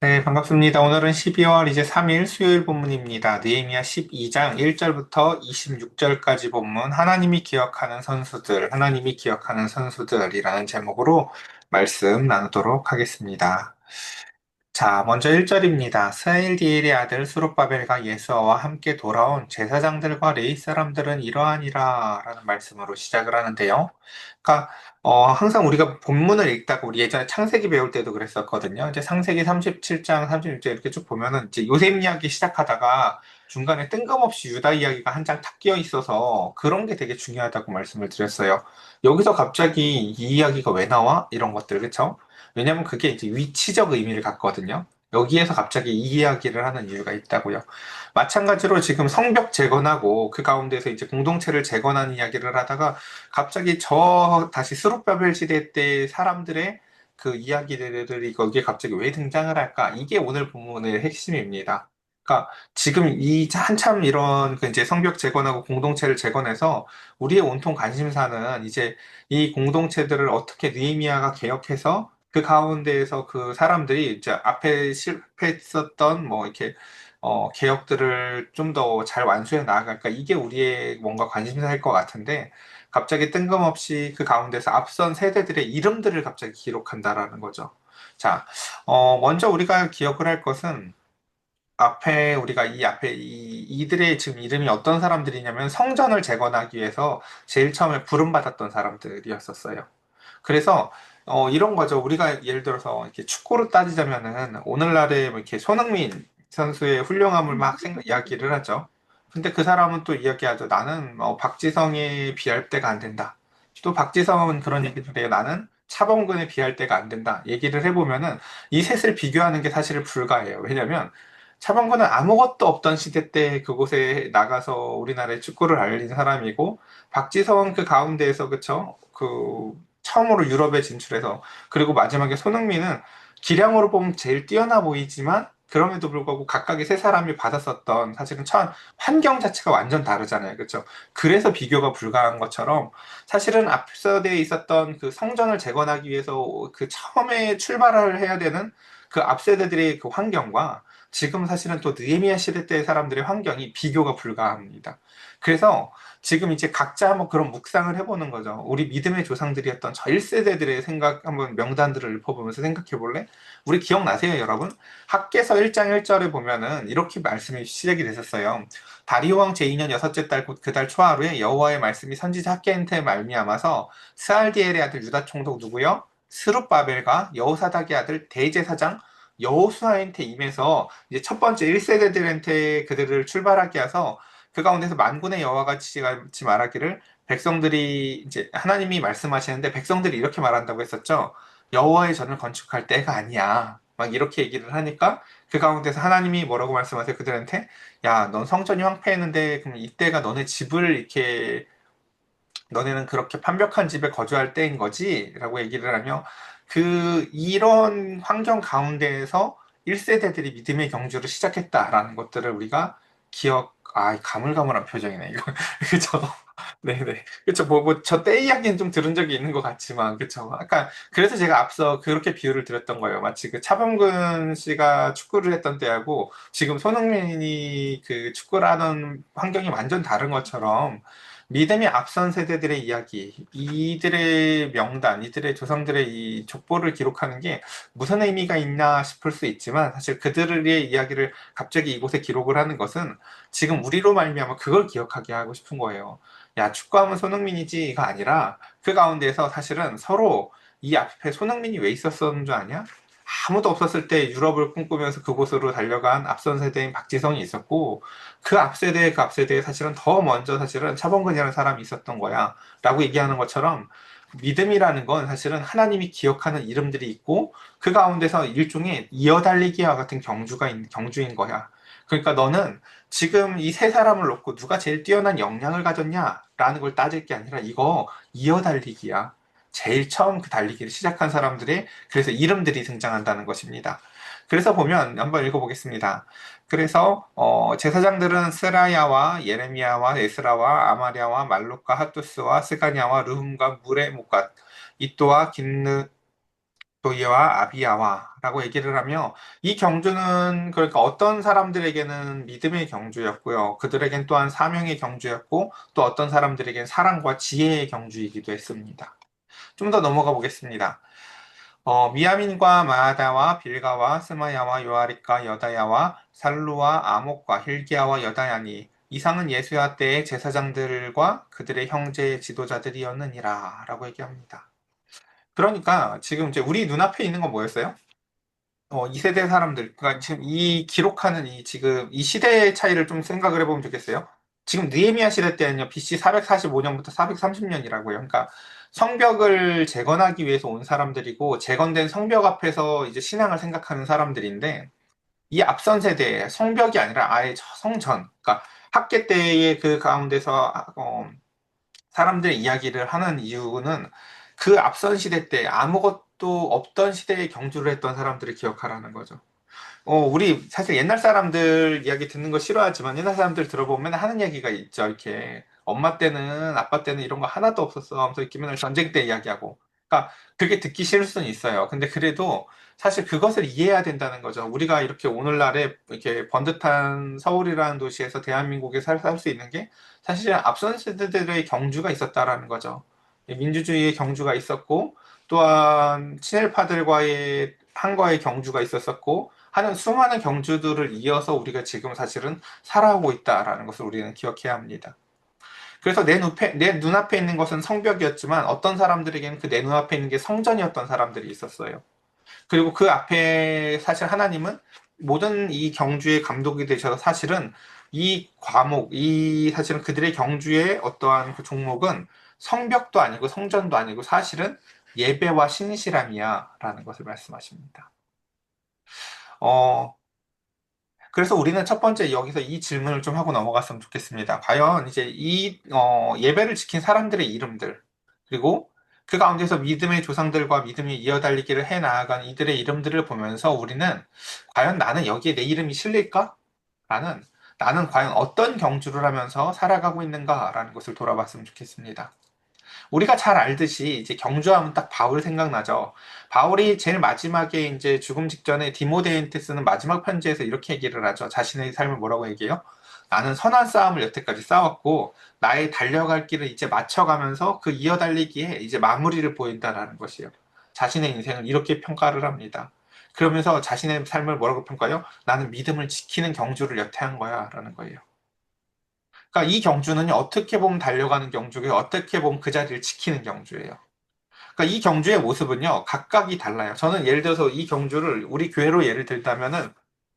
네, 반갑습니다. 오늘은 12월 이제 3일 수요일 본문입니다. 느헤미야 12장 1절부터 26절까지 본문 하나님이 기억하는 선수들, 하나님이 기억하는 선수들이라는 제목으로 말씀 나누도록 하겠습니다. 자, 먼저 1절입니다. 스라엘디엘의 아들 수룹바벨과 예수아와 함께 돌아온 제사장들과 레위 사람들은 이러하니라 라는 말씀으로 시작을 하는데요. 그러니까 항상 우리가 본문을 읽다가 우리 예전에 창세기 배울 때도 그랬었거든요. 이제 창세기 37장, 36장 이렇게 쭉 보면은 이제 요셉 이야기 시작하다가 중간에 뜬금없이 유다 이야기가 한 장 탁 끼어 있어서 그런 게 되게 중요하다고 말씀을 드렸어요. 여기서 갑자기 이 이야기가 왜 나와? 이런 것들, 그쵸? 왜냐면 그게 이제 위치적 의미를 갖거든요. 여기에서 갑자기 이 이야기를 하는 이유가 있다고요. 마찬가지로 지금 성벽 재건하고 그 가운데서 이제 공동체를 재건하는 이야기를 하다가 갑자기 다시 스룹바벨 시대 때 사람들의 그 이야기들이 거기에 갑자기 왜 등장을 할까? 이게 오늘 본문의 핵심입니다. 그러니까 지금 이 한참 이런 그 이제 성벽 재건하고 공동체를 재건해서 우리의 온통 관심사는 이제 이 공동체들을 어떻게 느헤미야가 개혁해서 그 가운데에서 그 사람들이 이제 앞에 실패했었던 뭐 이렇게 개혁들을 좀 더 잘 완수해 나아갈까? 이게 우리의 뭔가 관심사일 것 같은데 갑자기 뜬금없이 그 가운데서 앞선 세대들의 이름들을 갑자기 기록한다라는 거죠. 자, 먼저 우리가 기억을 할 것은 우리가 이 앞에 이들의 지금 이름이 어떤 사람들이냐면 성전을 재건하기 위해서 제일 처음에 부름받았던 사람들이었었어요. 그래서 이런 거죠. 우리가 예를 들어서 이렇게 축구로 따지자면은 오늘날에 뭐 이렇게 손흥민 선수의 훌륭함을 막 이야기를 하죠. 근데 그 사람은 또 이야기하죠. 나는 박지성에 비할 때가 안 된다. 또 박지성은 그런 얘기를 해요. 나는 차범근에 비할 때가 안 된다. 얘기를 해보면은 이 셋을 비교하는 게 사실 불가해요. 왜냐면 차범근은 아무것도 없던 시대 때 그곳에 나가서 우리나라의 축구를 알린 사람이고 박지성은 그 가운데에서 그쵸? 처음으로 유럽에 진출해서 그리고 마지막에 손흥민은 기량으로 보면 제일 뛰어나 보이지만 그럼에도 불구하고 각각의 세 사람이 받았었던 사실은 환경 자체가 완전 다르잖아요. 그렇죠? 그래서 비교가 불가한 것처럼 사실은 앞서대에 있었던 그 성전을 재건하기 위해서 그 처음에 출발을 해야 되는 그 앞세대들의 그 환경과 지금 사실은 또 느헤미야 시대 때의 사람들의 환경이 비교가 불가합니다. 그래서 지금 이제 각자 한번 그런 묵상을 해보는 거죠. 우리 믿음의 조상들이었던 저 1세대들의 생각 한번 명단들을 읊어보면서 생각해 볼래? 우리 기억나세요, 여러분? 학개서 1장 1절에 보면은 이렇게 말씀이 시작이 됐었어요. 다리오 왕 제2년 여섯째 달 곧 그 달 초하루에 여호와의 말씀이 선지자 학개한테 말미암아서 스알디엘의 아들 유다 총독 누구요? 스룹바벨과 여호사닥의 아들 대제사장 여호수아한테 임해서 이제 첫 번째 1세대들한테 그들을 출발하게 해서 그 가운데서 만군의 여호와가 같이 말하기를 백성들이 이제 하나님이 말씀하시는데 백성들이 이렇게 말한다고 했었죠. 여호와의 전을 건축할 때가 아니야. 막 이렇게 얘기를 하니까 그 가운데서 하나님이 뭐라고 말씀하세요? 그들한테 야, 넌 성전이 황폐했는데 그럼 이때가 너네 집을 이렇게 너네는 그렇게 판벽한 집에 거주할 때인 거지? 라고 얘기를 하며 이런 환경 가운데에서 1세대들이 믿음의 경주를 시작했다라는 것들을 우리가 가물가물한 표정이네, 이거. 그죠? 네네. 그쵸. 저 때 이야기는 좀 들은 적이 있는 것 같지만, 그쵸. 그래서 제가 앞서 그렇게 비유를 드렸던 거예요. 마치 그 차범근 씨가 축구를 했던 때하고, 지금 손흥민이 그 축구를 하는 환경이 완전 다른 것처럼, 믿음이 앞선 세대들의 이야기, 이들의 명단, 이들의 조상들의 이 족보를 기록하는 게 무슨 의미가 있나 싶을 수 있지만, 사실 그들의 이야기를 갑자기 이곳에 기록을 하는 것은 지금 우리로 말미암아 그걸 기억하게 하고 싶은 거예요. 야, 축구하면 손흥민이지가 아니라 그 가운데서 사실은 서로 이 앞에 손흥민이 왜 있었었는 줄 아냐? 아무도 없었을 때 유럽을 꿈꾸면서 그곳으로 달려간 앞선 세대인 박지성이 있었고 그 앞 세대에 사실은 더 먼저 사실은 차범근이라는 사람이 있었던 거야 라고 얘기하는 것처럼 믿음이라는 건 사실은 하나님이 기억하는 이름들이 있고 그 가운데서 일종의 이어달리기와 같은 경주인 거야. 그러니까 너는 지금 이 세 사람을 놓고 누가 제일 뛰어난 역량을 가졌냐라는 걸 따질 게 아니라 이거 이어달리기야. 제일 처음 그 달리기를 시작한 사람들의 그래서 이름들이 등장한다는 것입니다. 그래서 보면 한번 읽어보겠습니다. 그래서 제사장들은 스라야와 예레미야와 에스라와 아마랴와 말룩과 핫두스와 스가냐와 르훔과 무레 목갓 이또와 도이와 아비야와라고 얘기를 하며 이 경주는 그러니까 어떤 사람들에게는 믿음의 경주였고요. 그들에겐 또한 사명의 경주였고 또 어떤 사람들에겐 사랑과 지혜의 경주이기도 했습니다. 좀 더 넘어가 보겠습니다. 미야민과 마아다와 빌가와 스마야와 요아릭과 여다야와 살루와 아목과 힐기야와 여다야니 이상은 예수야 때의 제사장들과 그들의 형제 지도자들이었느니라 라고 얘기합니다. 그러니까 지금 이제 우리 눈앞에 있는 건 뭐였어요? 이 세대 사람들, 그러니까 지금 이 기록하는 이 지금 이 시대의 차이를 좀 생각을 해보면 좋겠어요. 지금 느헤미야 시대 때는요, BC 445년부터 430년이라고요. 그러니까 성벽을 재건하기 위해서 온 사람들이고, 재건된 성벽 앞에서 이제 신앙을 생각하는 사람들인데, 이 앞선 세대에 성벽이 아니라 아예 성전, 그러니까 학계 때의 그 가운데서 사람들의 이야기를 하는 이유는 그 앞선 시대 때 아무것도 없던 시대에 경주를 했던 사람들을 기억하라는 거죠. 우리 사실 옛날 사람들 이야기 듣는 거 싫어하지만 옛날 사람들 들어보면 맨날 하는 얘기가 있죠. 이렇게 엄마 때는 아빠 때는 이런 거 하나도 없었어 하면서 이렇게 맨날 전쟁 때 이야기하고. 그러니까 그게 듣기 싫을 수는 있어요. 근데 그래도 사실 그것을 이해해야 된다는 거죠. 우리가 이렇게 오늘날에 이렇게 번듯한 서울이라는 도시에서 대한민국에 살 수 있는 게 사실 앞선 세대들의 경주가 있었다라는 거죠. 민주주의의 경주가 있었고 또한 친일파들과의 한과의 경주가 있었었고 하는 수많은 경주들을 이어서 우리가 지금 사실은 살아오고 있다라는 것을 우리는 기억해야 합니다. 그래서 내 눈앞에 있는 것은 성벽이었지만 어떤 사람들에게는 그 내 눈앞에 있는 게 성전이었던 사람들이 있었어요. 그리고 그 앞에 사실 하나님은 모든 이 경주의 감독이 되셔서 사실은 이 과목, 이 사실은 그들의 경주의 어떠한 그 종목은 성벽도 아니고 성전도 아니고 사실은 예배와 신실함이야 라는 것을 말씀하십니다. 어, 그래서 우리는 첫 번째 여기서 이 질문을 좀 하고 넘어갔으면 좋겠습니다. 과연 이제 이 예배를 지킨 사람들의 이름들 그리고 그 가운데서 믿음의 조상들과 믿음이 이어달리기를 해 나아간 이들의 이름들을 보면서 우리는 과연 나는 여기에 내 이름이 실릴까? 라는 나는 과연 어떤 경주를 하면서 살아가고 있는가라는 것을 돌아봤으면 좋겠습니다. 우리가 잘 알듯이 이제 경주하면 딱 바울 생각나죠. 바울이 제일 마지막에 이제 죽음 직전에 디모데한테 쓰는 마지막 편지에서 이렇게 얘기를 하죠. 자신의 삶을 뭐라고 얘기해요? 나는 선한 싸움을 여태까지 싸웠고 나의 달려갈 길을 이제 맞춰가면서 그 이어달리기에 이제 마무리를 보인다라는 것이에요. 자신의 인생을 이렇게 평가를 합니다. 그러면서 자신의 삶을 뭐라고 평가해요? 나는 믿음을 지키는 경주를 여태 한 거야 라는 거예요. 그러니까 이 경주는 어떻게 보면 달려가는 경주고 어떻게 보면 그 자리를 지키는 경주예요. 그러니까 이 경주의 모습은요, 각각이 달라요. 저는 예를 들어서 이 경주를 우리 교회로 예를 들자면은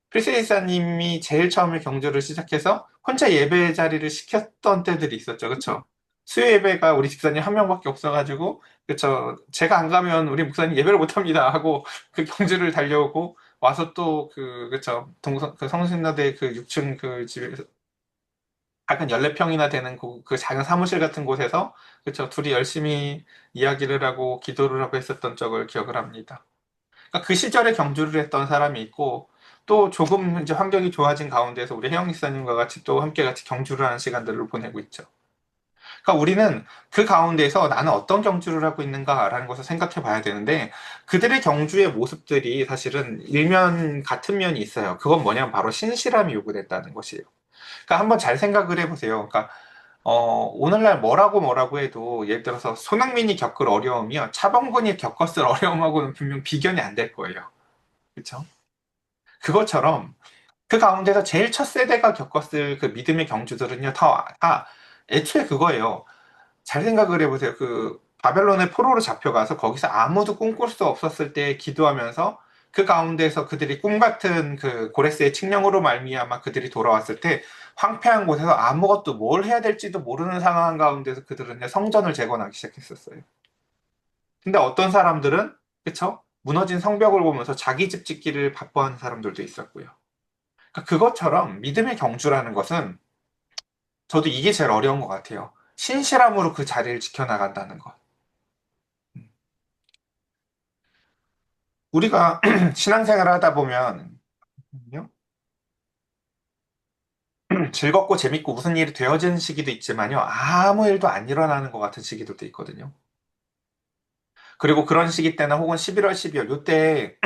크리스이사님이 제일 처음에 경주를 시작해서 혼자 예배 자리를 시켰던 때들이 있었죠. 그쵸? 수요 예배가 우리 집사님 한 명밖에 없어가지고, 그쵸? 제가 안 가면 우리 목사님 예배를 못 합니다 하고 그 경주를 달려오고 와서 또 그쵸? 그 성신여대 그 6층 그 집에서 작은 14평이나 되는 그 작은 사무실 같은 곳에서 그쵸 둘이 열심히 이야기를 하고 기도를 하고 했었던 적을 기억을 합니다. 그러니까 그 시절에 경주를 했던 사람이 있고 또 조금 이제 환경이 좋아진 가운데서 우리 혜영 기사님과 같이 또 함께 같이 경주를 하는 시간들을 보내고 있죠. 그러니까 우리는 그 가운데서 나는 어떤 경주를 하고 있는가라는 것을 생각해 봐야 되는데 그들의 경주의 모습들이 사실은 일면 같은 면이 있어요. 그건 뭐냐면 바로 신실함이 요구됐다는 것이에요. 그러니까 한번 잘 생각을 해보세요. 그러니까 오늘날 뭐라고 해도 예를 들어서 손흥민이 겪을 어려움이요. 차범근이 겪었을 어려움하고는 분명 비견이 안 될 거예요. 그렇죠? 그것처럼 그 가운데서 제일 첫 세대가 겪었을 그 믿음의 경주들은요. 다 애초에 그거예요. 잘 생각을 해보세요. 그 바벨론의 포로로 잡혀가서 거기서 아무도 꿈꿀 수 없었을 때 기도하면서 그 가운데서 그들이 꿈 같은 그 고레스의 칙령으로 말미암아 그들이 돌아왔을 때 황폐한 곳에서 아무것도 뭘 해야 될지도 모르는 상황 가운데서 그들은 성전을 재건하기 시작했었어요. 근데 어떤 사람들은 그쵸? 무너진 성벽을 보면서 자기 집 짓기를 바빠하는 사람들도 있었고요. 그러니까 그것처럼 믿음의 경주라는 것은 저도 이게 제일 어려운 것 같아요. 신실함으로 그 자리를 지켜나간다는 것. 우리가 신앙생활을 하다 보면 즐겁고 재밌고 무슨 일이 되어지는 시기도 있지만요. 아무 일도 안 일어나는 것 같은 시기들도 있거든요. 그리고 그런 시기 때나 혹은 11월, 12월 요때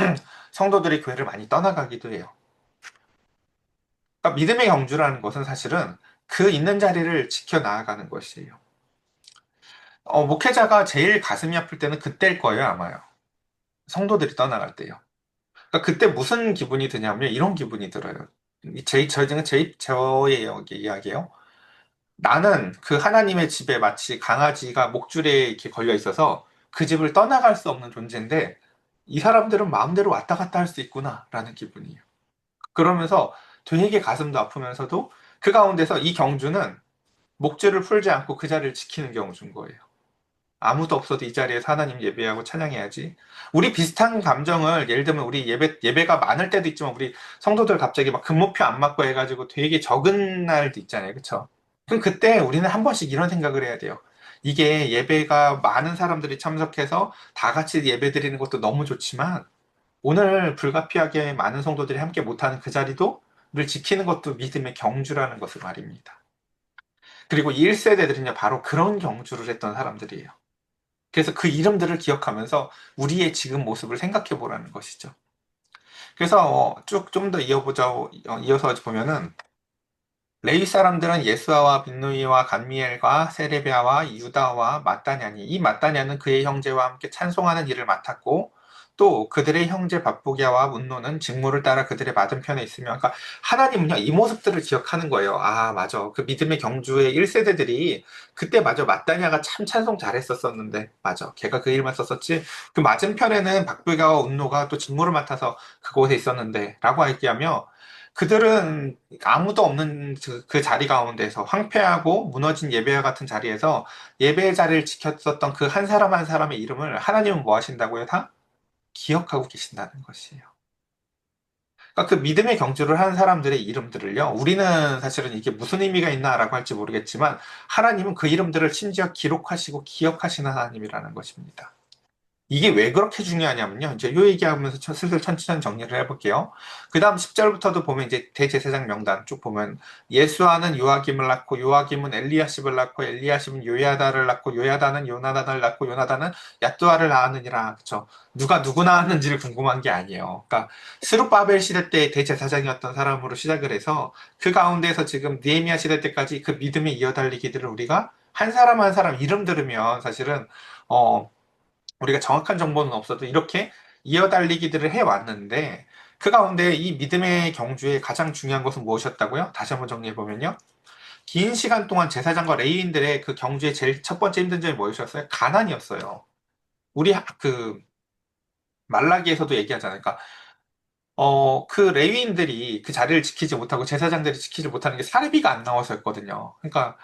성도들이 교회를 많이 떠나가기도 해요. 그러니까 믿음의 경주라는 것은 사실은 그 있는 자리를 지켜 나아가는 것이에요. 목회자가 제일 가슴이 아플 때는 그때일 거예요, 아마요. 성도들이 떠나갈 때요. 그러니까 그때 무슨 기분이 드냐면 이런 기분이 들어요. 저의 이야기예요. 나는 그 하나님의 집에 마치 강아지가 목줄에 이렇게 걸려 있어서 그 집을 떠나갈 수 없는 존재인데 이 사람들은 마음대로 왔다 갔다 할 수 있구나라는 기분이에요. 그러면서 되게 가슴도 아프면서도 그 가운데서 이 경주는 목줄을 풀지 않고 그 자리를 지키는 경주인 거예요. 아무도 없어도 이 자리에서 하나님 예배하고 찬양해야지. 우리 비슷한 감정을 예를 들면 우리 예배가 많을 때도 있지만 우리 성도들 갑자기 막 금목표 안 맞고 해가지고 되게 적은 날도 있잖아요. 그쵸? 그럼 그때 우리는 한 번씩 이런 생각을 해야 돼요. 이게 예배가 많은 사람들이 참석해서 다 같이 예배 드리는 것도 너무 좋지만 오늘 불가피하게 많은 성도들이 함께 못하는 그 자리도 늘 지키는 것도 믿음의 경주라는 것을 말입니다. 그리고 1세대들은요, 바로 그런 경주를 했던 사람들이에요. 그래서 그 이름들을 기억하면서 우리의 지금 모습을 생각해 보라는 것이죠. 그래서 쭉 좀 더 이어서 보면은 레위 사람들은 예수아와 빈누이와 간미엘과 세레비아와 유다와 마따냐니 이 마따냐는 그의 형제와 함께 찬송하는 일을 맡았고 또 그들의 형제 바쁘기야와 문노는 직무를 따라 그들의 맞은편에 있으며 그러니까 하나님은요 이 모습들을 기억하는 거예요. 아 맞아 그 믿음의 경주의 1세대들이 그때 맞아 마따냐가 참 찬송 잘했었었는데 맞아 걔가 그 일만 썼었지 그 맞은편에는 박부기야와 운노가 또 직무를 맡아서 그곳에 있었는데 라고 얘기하며 그들은 아무도 없는 그 자리 가운데서 황폐하고 무너진 예배와 같은 자리에서 예배의 자리를 지켰었던 그 한 사람 한 사람의 이름을 하나님은 뭐 하신다고요? 다 기억하고 계신다는 것이에요. 그러니까 그 믿음의 경주를 한 사람들의 이름들을요, 우리는 사실은 이게 무슨 의미가 있나라고 할지 모르겠지만, 하나님은 그 이름들을 심지어 기록하시고 기억하시는 하나님이라는 것입니다. 이게 왜 그렇게 중요하냐면요. 이제 요 얘기하면서 슬슬 천천히 정리를 해볼게요. 그 다음 10절부터도 보면 이제 대제사장 명단 쭉 보면 예수아는 요아김을 낳고 요아김은 엘리야십을 낳고 엘리야십은 요야다를 낳고 요야다는 요나단을 낳고 요나단은 야뚜아를 낳았느니라. 그쵸? 누가 누구 낳았는지를 궁금한 게 아니에요. 그러니까 스룹바벨 시대 때 대제사장이었던 사람으로 시작을 해서 그 가운데서 지금 느헤미야 시대 때까지 그 믿음의 이어달리기들을 우리가 한 사람 한 사람 이름 들으면 사실은 어 우리가 정확한 정보는 없어도 이렇게 이어달리기들을 해왔는데 그 가운데 이 믿음의 경주에 가장 중요한 것은 무엇이었다고요? 다시 한번 정리해보면요. 긴 시간 동안 제사장과 레위인들의 그 경주의 제일 첫 번째 힘든 점이 무엇이었어요? 가난이었어요. 우리 그 말라기에서도 얘기하잖아요. 그러니까 그 레위인들이 그 자리를 지키지 못하고 제사장들이 지키지 못하는 게 사례비가 안 나와서였거든요. 그러니까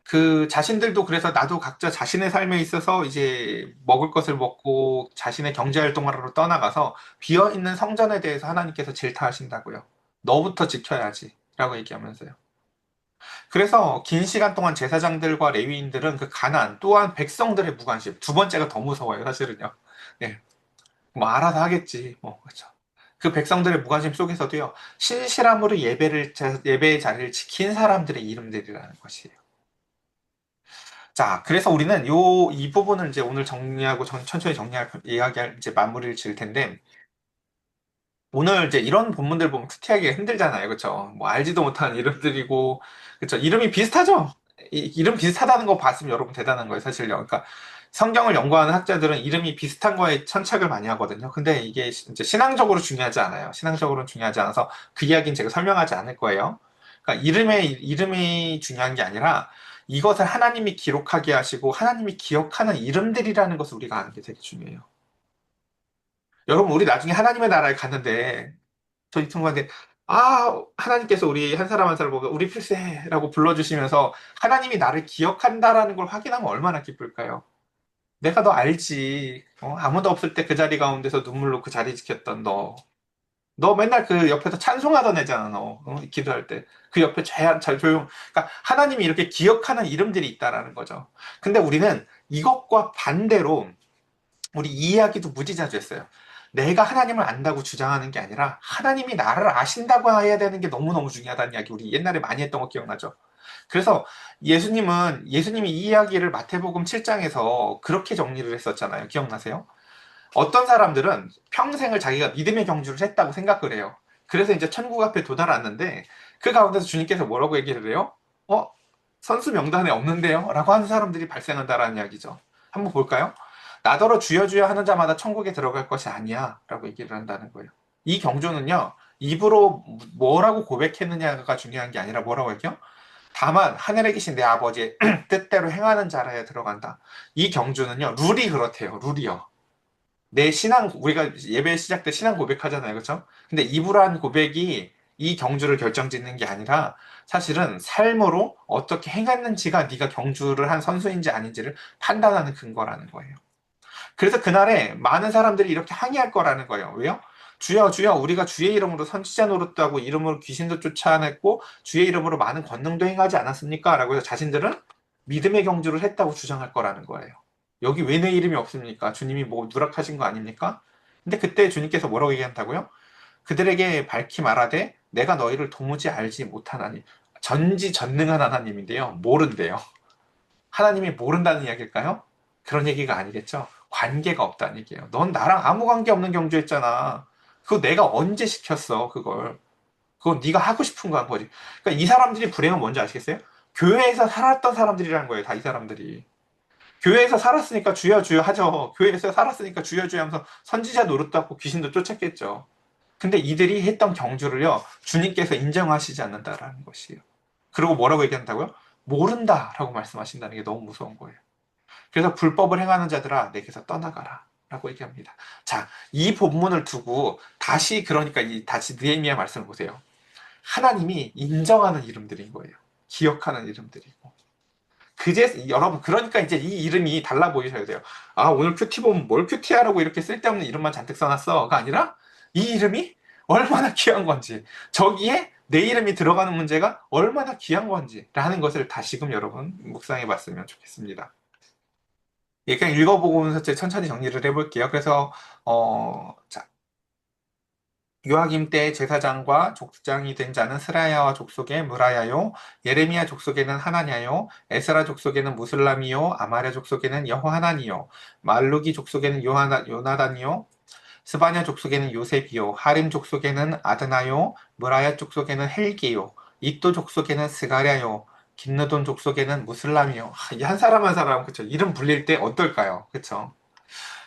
그 자신들도 그래서 나도 각자 자신의 삶에 있어서 이제 먹을 것을 먹고 자신의 경제 활동하러 떠나가서 비어 있는 성전에 대해서 하나님께서 질타하신다고요. 너부터 지켜야지. 라고 얘기하면서요. 그래서 긴 시간 동안 제사장들과 레위인들은 그 가난 또한 백성들의 무관심 두 번째가 더 무서워요 사실은요. 네, 뭐 알아서 하겠지 뭐 그렇죠. 그 백성들의 무관심 속에서도요 신실함으로 예배의 자리를 지킨 사람들의 이름들이라는 것이에요. 자, 그래서 우리는 이 부분을 이제 오늘 정리하고 천천히 이야기할 이제 마무리를 지을 텐데, 오늘 이제 이런 본문들 보면 큐티하기가 힘들잖아요. 그쵸? 뭐 알지도 못하는 이름들이고, 그쵸? 이름이 비슷하죠? 이름 비슷하다는 거 봤으면 여러분 대단한 거예요, 사실요. 그러니까 성경을 연구하는 학자들은 이름이 비슷한 거에 천착을 많이 하거든요. 근데 이게 이제 신앙적으로 중요하지 않아요. 신앙적으로는 중요하지 않아서 그 이야기는 제가 설명하지 않을 거예요. 그러니까 이름이 중요한 게 아니라 이것을 하나님이 기록하게 하시고 하나님이 기억하는 이름들이라는 것을 우리가 아는 게 되게 중요해요. 여러분, 우리 나중에 하나님의 나라에 갔는데 저희 친구한테 하나님께서 우리 한 사람 한 사람 보고 우리 필세라고 불러주시면서 하나님이 나를 기억한다라는 걸 확인하면 얼마나 기쁠까요? 내가 너 알지. 아무도 없을 때 그 자리 가운데서 눈물로 그 자리 지켰던 너. 너 맨날 그 옆에서 찬송하던 애잖아, 너. 기도할 때. 그 옆에 잘 조용. 그러니까 하나님이 이렇게 기억하는 이름들이 있다라는 거죠. 근데 우리는 이것과 반대로 우리 이 이야기도 무지자주 했어요. 내가 하나님을 안다고 주장하는 게 아니라 하나님이 나를 아신다고 해야 되는 게 너무너무 중요하다는 이야기 우리 옛날에 많이 했던 거 기억나죠? 그래서 예수님이 이 이야기를 마태복음 7장에서 그렇게 정리를 했었잖아요. 기억나세요? 어떤 사람들은 평생을 자기가 믿음의 경주를 했다고 생각을 해요. 그래서 이제 천국 앞에 도달했는데 그 가운데서 주님께서 뭐라고 얘기를 해요? 어? 선수 명단에 없는데요? 라고 하는 사람들이 발생한다라는 이야기죠. 한번 볼까요? 나더러 주여 주여 하는 자마다 천국에 들어갈 것이 아니야 라고 얘기를 한다는 거예요. 이 경주는요, 입으로 뭐라고 고백했느냐가 중요한 게 아니라 뭐라고 할게요? 다만 하늘에 계신 내 아버지의 뜻대로 행하는 자라야 들어간다. 이 경주는요, 룰이 그렇대요. 룰이요. 내 신앙, 우리가 예배 시작 때 신앙 고백하잖아요. 그렇죠? 근데 입으로 한 고백이 이 경주를 결정짓는 게 아니라 사실은 삶으로 어떻게 행했는지가 네가 경주를 한 선수인지 아닌지를 판단하는 근거라는 거예요. 그래서 그날에 많은 사람들이 이렇게 항의할 거라는 거예요. 왜요? 주여, 주여, 우리가 주의 이름으로 선지자 노릇도 이름으로 귀신도 쫓아냈고, 주의 이름으로 많은 권능도 행하지 않았습니까? 라고 해서 자신들은 믿음의 경주를 했다고 주장할 거라는 거예요. 여기 왜 내 이름이 없습니까? 주님이 뭐 누락하신 거 아닙니까? 근데 그때 주님께서 뭐라고 얘기한다고요? 그들에게 밝히 말하되, 내가 너희를 도무지 알지 못하나니. 전지전능한 하나님인데요. 모른대요. 하나님이 모른다는 이야기일까요? 그런 얘기가 아니겠죠. 관계가 없다는 얘기예요. 넌 나랑 아무 관계 없는 경주했잖아. 그거 내가 언제 시켰어, 그걸. 그건 네가 하고 싶은 거 한 거지. 그러니까 이 사람들이 불행은 뭔지 아시겠어요? 교회에서 살았던 사람들이라는 거예요, 다 이 사람들이. 교회에서 살았으니까 주여 주여 하죠. 교회에서 살았으니까 주여 주여 하면서 선지자 노릇도 하고 귀신도 쫓았겠죠. 근데 이들이 했던 경주를요, 주님께서 인정하시지 않는다라는 것이에요. 그리고 뭐라고 얘기한다고요? 모른다라고 말씀하신다는 게 너무 무서운 거예요. 그래서 불법을 행하는 자들아 내게서 떠나가라 라고 얘기합니다. 자, 이 본문을 두고 다시 그러니까 다시 느헤미야 말씀을 보세요. 하나님이 인정하는 이름들인 거예요. 기억하는 이름들이고. 여러분, 그러니까 이제 이 이름이 달라 보이셔야 돼요. 아, 오늘 큐티 보면 뭘 큐티하라고 이렇게 쓸데없는 이름만 잔뜩 써놨어가 아니라 이 이름이 얼마나 귀한 건지, 저기에 내 이름이 들어가는 문제가 얼마나 귀한 건지라는 것을 다시금 여러분 묵상해 봤으면 좋겠습니다. 예, 그냥 읽어보면서 천천히 정리를 해볼게요. 그래서, 자, 요아김 때 제사장과 족장이 된 자는 스라야와 족속의 무라야요, 예레미야 족속에는 하나냐요, 에스라 족속에는 무슬람이요, 아마랴 족속에는 여호하나니요, 말루기 족속에는 요나단이요, 스바냐 족속에는 요셉이요, 하림 족속에는 아드나요, 무라야 족속에는 헬기요, 이또 족속에는 스가랴요, 긴느돈 족속에는 무슬람이요. 이 한 사람 한 사람, 그쵸? 이름 불릴 때 어떨까요? 그쵸?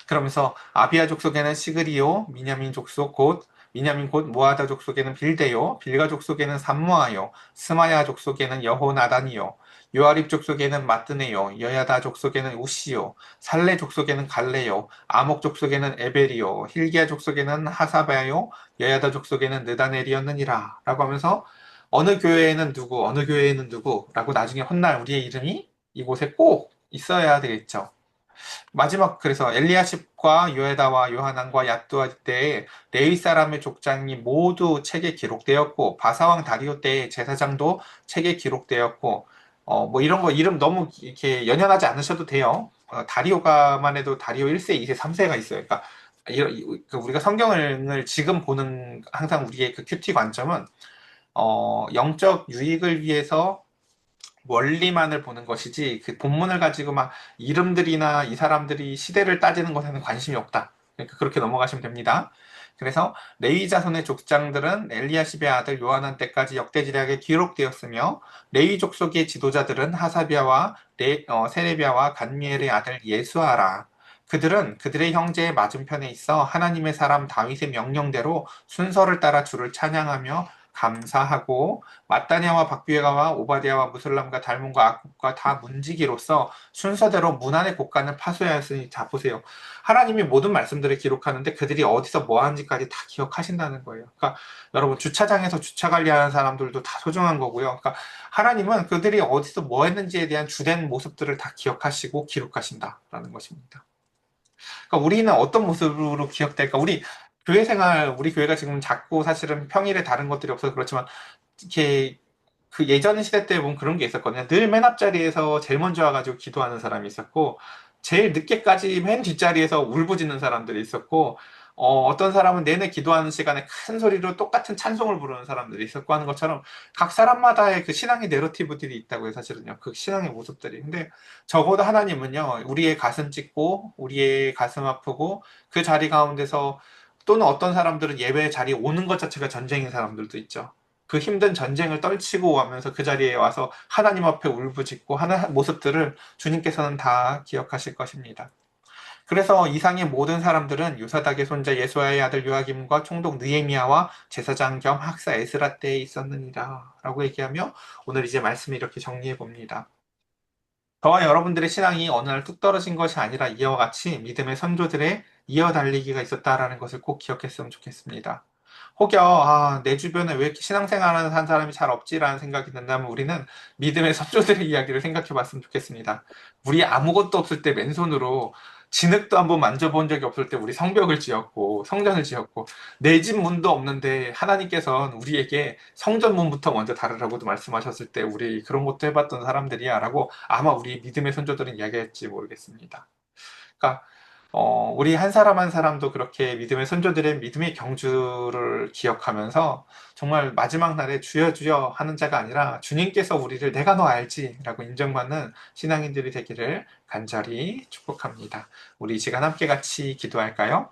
그러면서 아비아 족속에는 시그리요, 미냐민 곧 모아다 족속에는 빌데요, 빌가 족속에는 삼무아요, 스마야 족속에는 여호나단이요, 요아립 족속에는 마뜨네요, 여야다 족속에는 우시요, 살레 족속에는 갈레요, 아목 족속에는 에벨이요, 힐기야 족속에는 하사바요, 여야다 족속에는 느다넬이었느니라 라고 하면서 어느 교회에는 누구 라고 나중에 훗날 우리의 이름이 이곳에 꼭 있어야 되겠죠. 마지막 그래서 엘리야십과 요에다와 요하난과 얏두아 때에 레위 사람의 족장이 모두 책에 기록되었고 바사왕 다리오 때의 제사장도 책에 기록되었고 뭐 이런 거 이름 너무 이렇게 연연하지 않으셔도 돼요. 다리오가만 해도 다리오 1세, 2세, 3세가 있어요. 그러니까 우리가 성경을 지금 보는 항상 우리의 그 큐티 관점은 영적 유익을 위해서 원리만을 보는 것이지 그 본문을 가지고 막 이름들이나 이 사람들이 시대를 따지는 것에는 관심이 없다. 그러니까 그렇게 넘어가시면 됩니다. 그래서 레위 자손의 족장들은 엘리야십의 아들 요하난 때까지 역대지략에 기록되었으며 레위 족속의 지도자들은 하사비아와 세레비아와 간미엘의 아들 예수아라. 그들은 그들의 형제의 맞은편에 있어 하나님의 사람 다윗의 명령대로 순서를 따라 주를 찬양하며 감사하고 마따냐와 박비에가와 오바댜와 무슬람과 달문과 악국과 다 문지기로서 순서대로 문안의 곡간을 파수하였으니 자 보세요. 하나님이 모든 말씀들을 기록하는데 그들이 어디서 뭐 하는지까지 다 기억하신다는 거예요. 그러니까 여러분 주차장에서 주차 관리하는 사람들도 다 소중한 거고요. 그러니까 하나님은 그들이 어디서 뭐 했는지에 대한 주된 모습들을 다 기억하시고 기록하신다라는 것입니다. 그러니까 우리는 어떤 모습으로 기억될까? 우리 교회가 지금 작고 사실은 평일에 다른 것들이 없어서 그렇지만 이렇게 그 예전 시대 때 보면 그런 게 있었거든요. 늘 맨 앞자리에서 제일 먼저 와가지고 기도하는 사람이 있었고, 제일 늦게까지 맨 뒷자리에서 울부짖는 사람들이 있었고, 어떤 사람은 내내 기도하는 시간에 큰 소리로 똑같은 찬송을 부르는 사람들이 있었고 하는 것처럼 각 사람마다의 그 신앙의 내러티브들이 있다고요, 사실은요. 그 신앙의 모습들이. 근데 적어도 하나님은요, 우리의 가슴 찢고, 우리의 가슴 아프고, 그 자리 가운데서 또는 어떤 사람들은 예배 자리에 오는 것 자체가 전쟁인 사람들도 있죠. 그 힘든 전쟁을 떨치고 오면서 그 자리에 와서 하나님 앞에 울부짖고 하는 모습들을 주님께서는 다 기억하실 것입니다. 그래서 이상의 모든 사람들은 요사닥의 손자 예수아의 아들 요아김과 총독 느헤미야와 제사장 겸 학사 에스라 때에 있었느니라 라고 얘기하며 오늘 이제 말씀을 이렇게 정리해 봅니다. 저와 여러분들의 신앙이 어느 날 뚝 떨어진 것이 아니라 이와 같이 믿음의 선조들의 이어 달리기가 있었다라는 것을 꼭 기억했으면 좋겠습니다. 혹여 내 주변에 왜 이렇게 신앙생활하는 한 사람이 잘 없지라는 생각이 든다면 우리는 믿음의 선조들의 이야기를 생각해 봤으면 좋겠습니다. 우리 아무것도 없을 때 맨손으로 진흙도 한번 만져본 적이 없을 때 우리 성벽을 지었고 성전을 지었고 내 집 문도 없는데 하나님께서는 우리에게 성전 문부터 먼저 다루라고도 말씀하셨을 때 우리 그런 것도 해봤던 사람들이야 라고 아마 우리 믿음의 선조들은 이야기할지 모르겠습니다. 그러니까 우리 한 사람 한 사람도 그렇게 믿음의 선조들의 믿음의 경주를 기억하면서 정말 마지막 날에 주여 주여 하는 자가 아니라 주님께서 우리를 내가 너 알지라고 인정받는 신앙인들이 되기를 간절히 축복합니다. 우리 이 시간 함께 같이 기도할까요?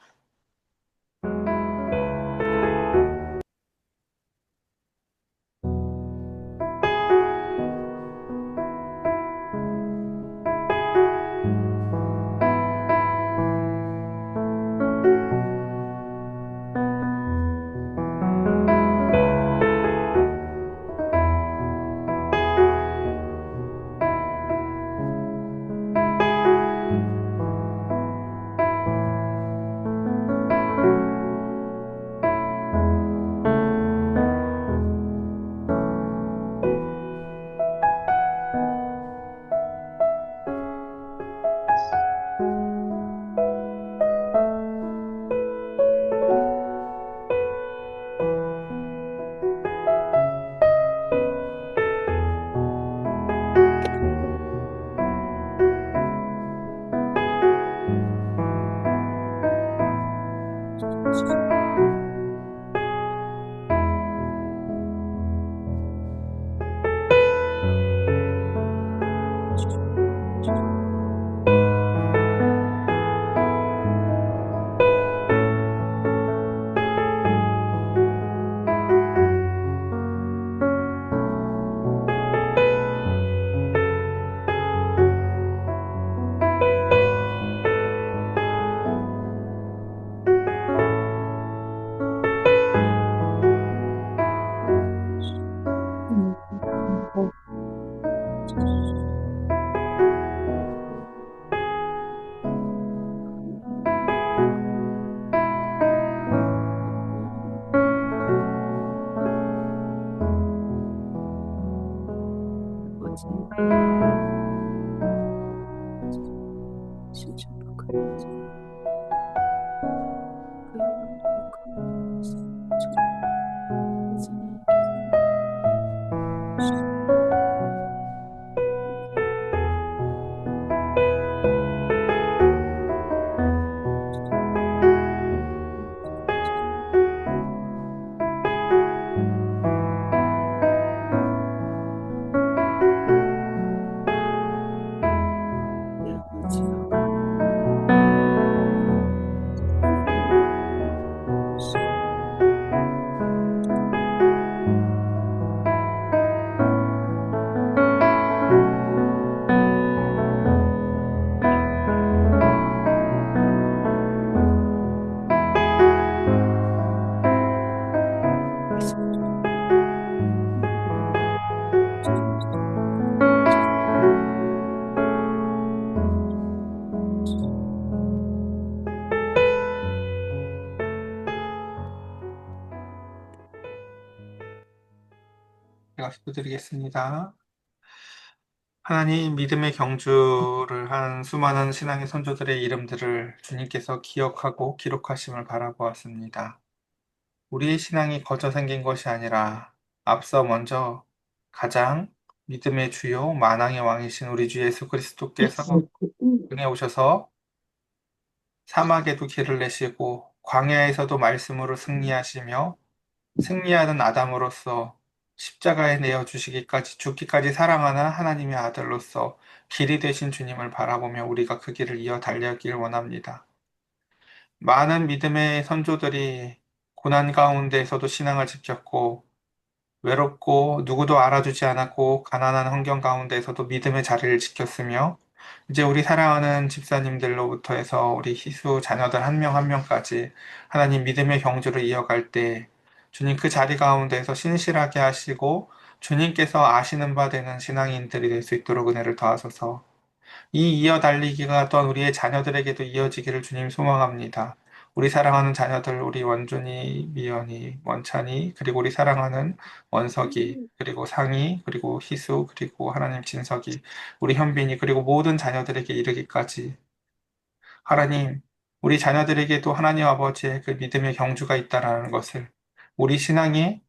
제가 기도드리겠습니다. 하나님 믿음의 경주를 한 수많은 신앙의 선조들의 이름들을 주님께서 기억하고 기록하심을 바라보았습니다. 우리의 신앙이 거저 생긴 것이 아니라 앞서 먼저 가장 믿음의 주요 만왕의 왕이신 우리 주 예수 그리스도께서 등에 오셔서 사막에도 길을 내시고 광야에서도 말씀으로 승리하시며 승리하는 아담으로서 십자가에 내어 주시기까지 죽기까지 사랑하는 하나님의 아들로서 길이 되신 주님을 바라보며 우리가 그 길을 이어 달려길 원합니다. 많은 믿음의 선조들이 고난 가운데에서도 신앙을 지켰고 외롭고 누구도 알아주지 않았고 가난한 환경 가운데에서도 믿음의 자리를 지켰으며 이제 우리 사랑하는 집사님들로부터 해서 우리 희수 자녀들 한 명 한 명까지 하나님 믿음의 경주를 이어갈 때 주님 그 자리 가운데에서 신실하게 하시고 주님께서 아시는 바 되는 신앙인들이 될 수 있도록 은혜를 더하소서. 이 이어 달리기가 어떤 우리의 자녀들에게도 이어지기를 주님 소망합니다. 우리 사랑하는 자녀들, 우리 원준이, 미연이, 원찬이, 그리고 우리 사랑하는 원석이, 그리고 상이, 그리고 희수, 그리고 하나님 진석이, 우리 현빈이, 그리고 모든 자녀들에게 이르기까지 하나님, 우리 자녀들에게도 하나님 아버지의 그 믿음의 경주가 있다라는 것을 우리 신앙이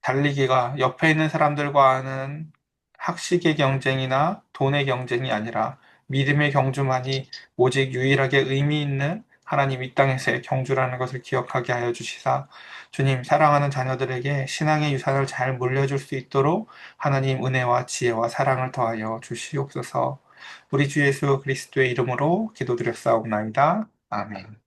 달리기가 옆에 있는 사람들과 하는 학식의 경쟁이나 돈의 경쟁이 아니라 믿음의 경주만이 오직 유일하게 의미 있는 하나님 이 땅에서의 경주라는 것을 기억하게 하여 주시사 주님 사랑하는 자녀들에게 신앙의 유산을 잘 물려줄 수 있도록 하나님 은혜와 지혜와 사랑을 더하여 주시옵소서. 우리 주 예수 그리스도의 이름으로 기도드렸사옵나이다. 아멘.